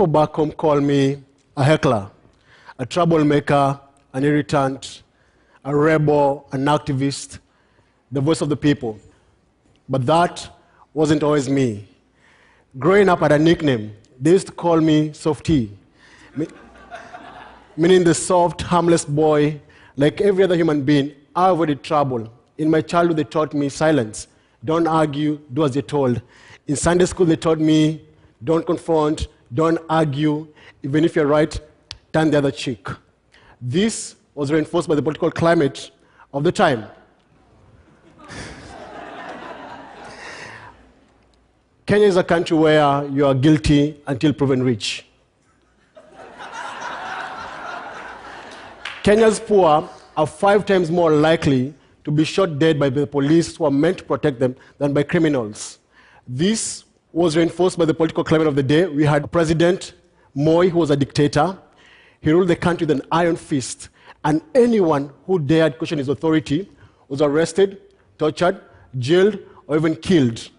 People back home call me a heckler, a troublemaker, an irritant, a rebel, an activist, the voice of the people. But that wasn't always me. Growing up, I had a nickname. They used to call me Softy, meaning the soft, harmless boy. Like every other human being, I avoided trouble. In my childhood, they taught me silence. Don't argue, do as you're told. In Sunday school, they taught me don't confront, don't argue. Even if you're right, turn the other cheek. This was reinforced by the political climate of the time. Kenya is a country where you are guilty until proven rich. Kenya's poor are 5 times more likely to be shot dead by the police who are meant to protect them than by criminals. This was reinforced by the political climate of the day. We had President Moi, who was a dictator. He ruled the country with an iron fist, and anyone who dared question his authority was arrested, tortured, jailed, or even killed.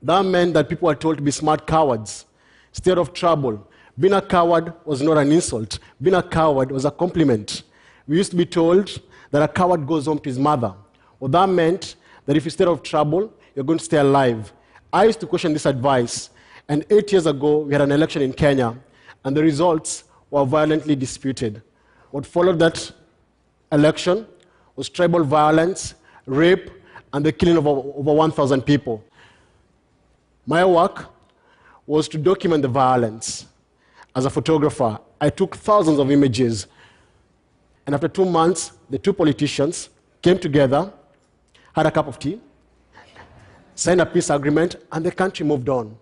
That meant that people were told to be smart cowards, stay out of trouble. Being a coward was not an insult. Being a coward was a compliment. We used to be told that a coward goes home to his mother. Well, that meant that if you stay out of trouble, you're going to stay alive. I used to question this advice, and 8 years ago, we had an election in Kenya, and the results were violently disputed. What followed that election was tribal violence, rape, and the killing of over 1,000 people. My work was to document the violence. As a photographer, I took thousands of images. And after 2 months, the 2 politicians came together, had a cup of tea, signed a peace agreement, and the country moved on.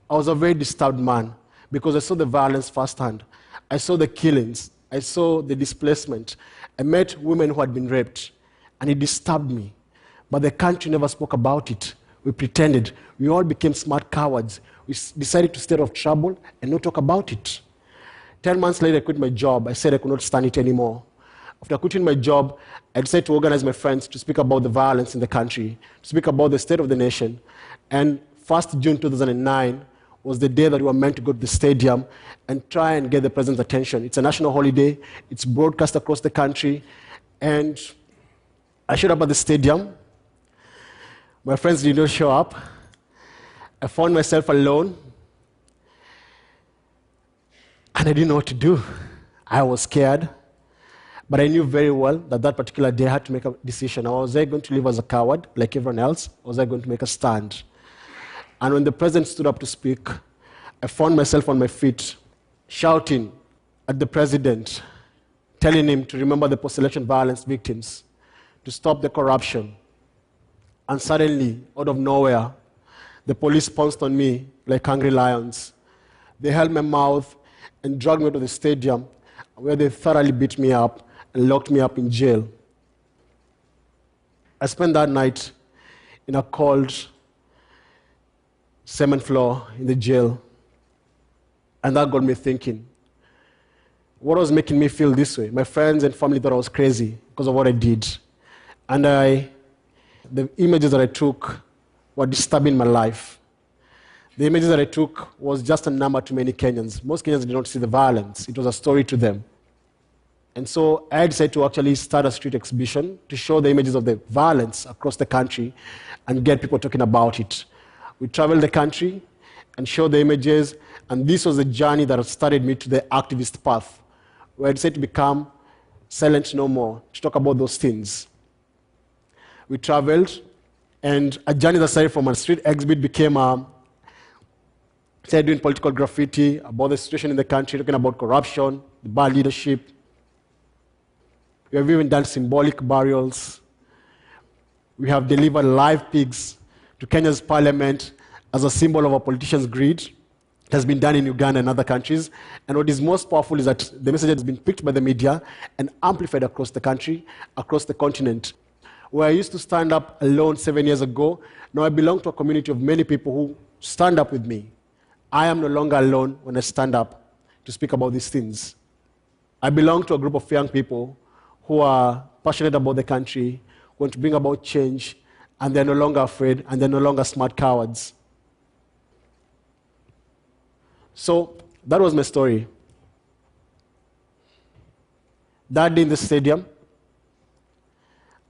I was a very disturbed man because I saw the violence firsthand. I saw the killings. I saw the displacement. I met women who had been raped, and it disturbed me. But the country never spoke about it. We pretended. We all became smart cowards. We decided to stay out of trouble and not talk about it. 10 months later, I quit my job. I said I could not stand it anymore. After quitting my job, I decided to organize my friends to speak about the violence in the country, to speak about the state of the nation. And 1st June 2009 was the day that we were meant to go to the stadium and try and get the president's attention. It's a national holiday. It's broadcast across the country. And I showed up at the stadium. My friends did not show up. I found myself alone. And I didn't know what to do. I was scared. But I knew very well that that particular day I had to make a decision. Was I going to live as a coward like everyone else, or was I going to make a stand? And when the president stood up to speak, I found myself on my feet, shouting at the president, telling him to remember the post-election violence victims, to stop the corruption. And suddenly, out of nowhere, the police pounced on me like hungry lions. They held my mouth and dragged me to the stadium, where they thoroughly beat me up and locked me up in jail. I spent that night in a cold cement floor in the jail, and that got me thinking. What was making me feel this way? My friends and family thought I was crazy because of what I did. And the images that I took were disturbing my life. The images that I took was just a number to many Kenyans. Most Kenyans did not see the violence. It was a story to them. And so I decided to actually start a street exhibition to show the images of the violence across the country and get people talking about it. We traveled the country and showed the images, and this was the journey that started me to the activist path, where I decided to become silent no more, to talk about those things. We traveled, and a journey that started from a street exhibit became started doing political graffiti about the situation in the country, talking about corruption, the bad leadership. We have even done symbolic burials. We have delivered live pigs to Kenya's parliament as a symbol of a politician's greed. It has been done in Uganda and other countries. And what is most powerful is that the message has been picked by the media and amplified across the country, across the continent. Where I used to stand up alone 7 years ago, now I belong to a community of many people who stand up with me. I am no longer alone when I stand up to speak about these things. I belong to a group of young people who are passionate about the country, who want to bring about change, and they're no longer afraid, and they're no longer smart cowards. So that was my story. That day in the stadium,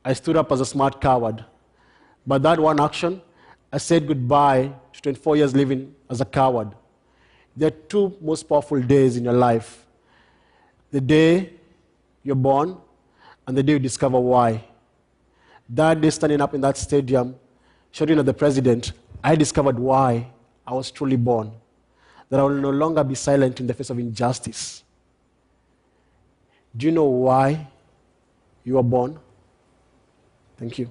I stood up as a smart coward. But that one action, I said goodbye to 24 years living as a coward. There are two most powerful days in your life. The day you're born and the day you discover why. That day standing up in that stadium, shouting at the president, I discovered why I was truly born. That I will no longer be silent in the face of injustice. Do you know why you were born? Thank you.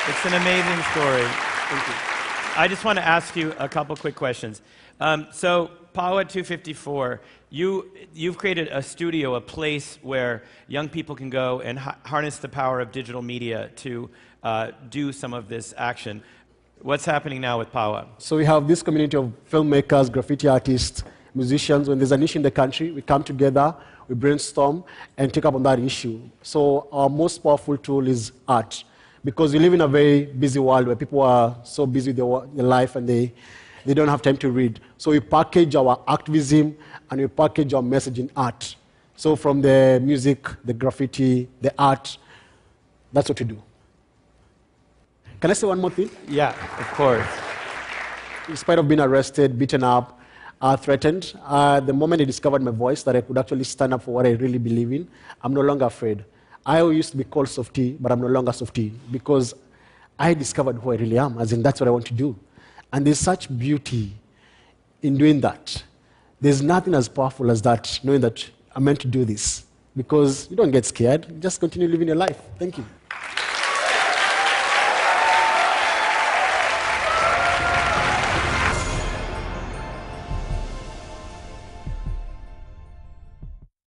It's an amazing story. Thank you. I just want to ask you a couple quick questions. So, Power 254, you've created a studio, a place where young people can go and harness the power of digital media to do some of this action. What's happening now with Power? So we have this community of filmmakers, graffiti artists, musicians. When there's an issue in the country, we come together, we brainstorm, and take up on that issue. So our most powerful tool is art. Because we live in a very busy world where people are so busy with their life and they don't have time to read. So we package our activism and we package our message in art. So from the music, the graffiti, the art, that's what we do. Can I say one more thing? Yeah, of course. In spite of being arrested, beaten up, threatened, the moment I discovered my voice, that I could actually stand up for what I really believe in, I'm no longer afraid. I used to be called softy, but I'm no longer softy because I discovered who I really am, as in that's what I want to do. And there's such beauty in doing that. There's nothing as powerful as that, knowing that I'm meant to do this. Because you don't get scared, you just continue living your life. Thank you.